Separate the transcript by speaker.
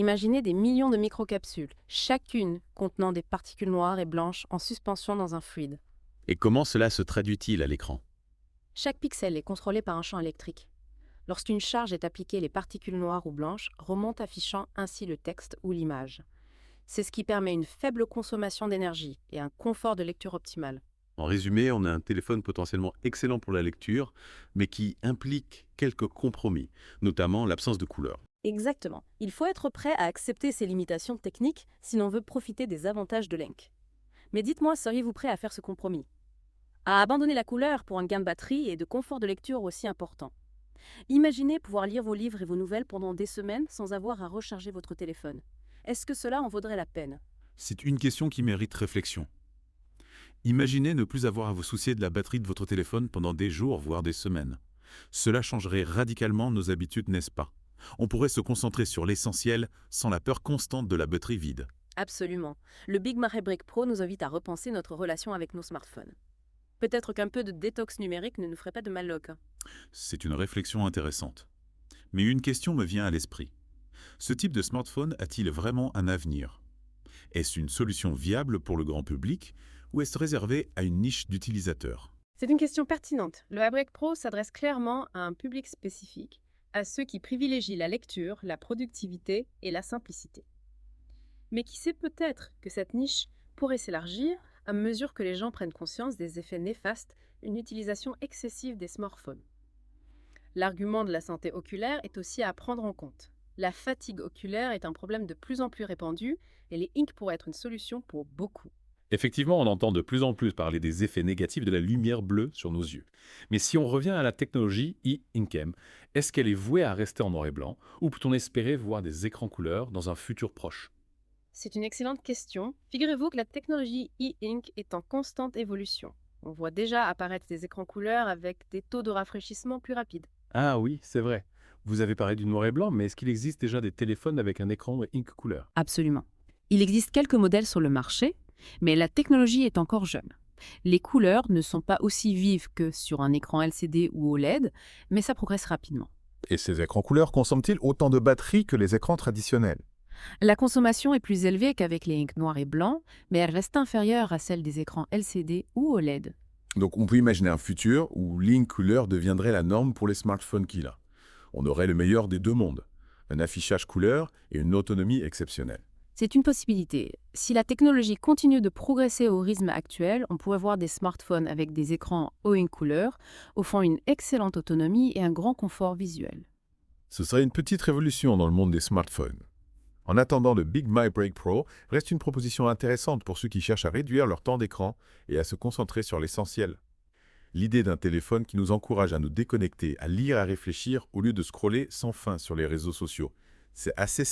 Speaker 1: Imaginez des millions de microcapsules, chacune contenant des particules noires et blanches en suspension dans un fluide.
Speaker 2: Et comment cela se traduit-il à l'écran?
Speaker 1: Chaque pixel est contrôlé par un champ électrique. Lorsqu'une charge est appliquée, les particules noires ou blanches remontent affichant ainsi le texte ou l'image. C'est ce qui permet une faible consommation d'énergie et un confort de lecture optimal.
Speaker 2: En résumé, on a un téléphone potentiellement excellent pour la lecture, mais qui implique quelques compromis, notamment l'absence de couleur.
Speaker 1: Exactement. Il faut être prêt à accepter ces limitations techniques si l'on veut profiter des avantages de l'Ink. Mais dites-moi, seriez-vous prêt à faire ce compromis? À abandonner la couleur pour un gain de batterie et de confort de lecture aussi important. Imaginez pouvoir lire vos livres et vos nouvelles pendant des semaines sans avoir à recharger votre téléphone. Est-ce que cela en vaudrait la peine?
Speaker 3: C'est une question qui mérite réflexion. Imaginez ne plus avoir à vous soucier de la batterie de votre téléphone pendant des jours, voire des semaines. Cela changerait radicalement nos habitudes, n'est-ce pas? On pourrait se concentrer sur l'essentiel sans la peur constante de la batterie vide.
Speaker 1: Absolument. Le Big Mare Break Pro nous invite à repenser notre relation avec nos smartphones. Peut-être qu'un peu de détox numérique ne nous ferait pas de mal au.
Speaker 3: C'est une réflexion intéressante. Mais une question me vient à l'esprit. Ce type de smartphone a-t-il vraiment un avenir? Est-ce une solution viable pour le grand public ou est-ce réservé à une niche d'utilisateurs?
Speaker 1: C'est une question pertinente. Le iBreak Pro s'adresse clairement à un public spécifique, à ceux qui privilégient la lecture, la productivité et la simplicité. Mais qui sait peut-être que cette niche pourrait s'élargir à mesure que les gens prennent conscience des effets néfastes d'une utilisation excessive des smartphones. L'argument de la santé oculaire est aussi à prendre en compte. La fatigue oculaire est un problème de plus en plus répandu et les inks pourraient être une solution pour beaucoup.
Speaker 4: Effectivement, on entend de plus en plus parler des effets négatifs de la lumière bleue sur nos yeux. Mais si on revient à la technologie e-Inkem, est-ce qu'elle est vouée à rester en noir et blanc ou peut-on espérer voir des écrans couleurs dans un futur proche?
Speaker 1: C'est une excellente question. Figurez-vous que la technologie e-ink est en constante évolution. On voit déjà apparaître des écrans couleurs avec des taux de rafraîchissement plus rapides.
Speaker 4: Ah oui, c'est vrai. Vous avez parlé du noir et blanc, mais est-ce qu'il existe déjà des téléphones avec un écran ink couleur?
Speaker 1: Absolument. Il existe quelques modèles sur le marché, mais la technologie est encore jeune. Les couleurs ne sont pas aussi vives que sur un écran LCD ou OLED, mais ça progresse rapidement.
Speaker 5: Et ces écrans couleurs consomment-ils autant de batterie que les écrans traditionnels?
Speaker 1: La consommation est plus élevée qu'avec les inks noirs et blancs, mais elle reste inférieure à celle des écrans LCD ou OLED.
Speaker 5: Donc on peut imaginer un futur où l'ink couleur deviendrait la norme pour les smartphones qu'il a. On aurait le meilleur des deux mondes, un affichage couleur et une autonomie exceptionnelle.
Speaker 1: C'est une possibilité. Si la technologie continue de progresser au rythme actuel, on pourrait voir des smartphones avec des écrans haut in couleur, offrant une excellente autonomie et un grand confort visuel.
Speaker 5: Ce serait une petite révolution dans le monde des smartphones. En attendant, le Big My Break Pro reste une proposition intéressante pour ceux qui cherchent à réduire leur temps d'écran et à se concentrer sur l'essentiel. L'idée d'un téléphone qui nous encourage à nous déconnecter, à lire et à réfléchir au lieu de scroller sans fin sur les réseaux sociaux. C'est assez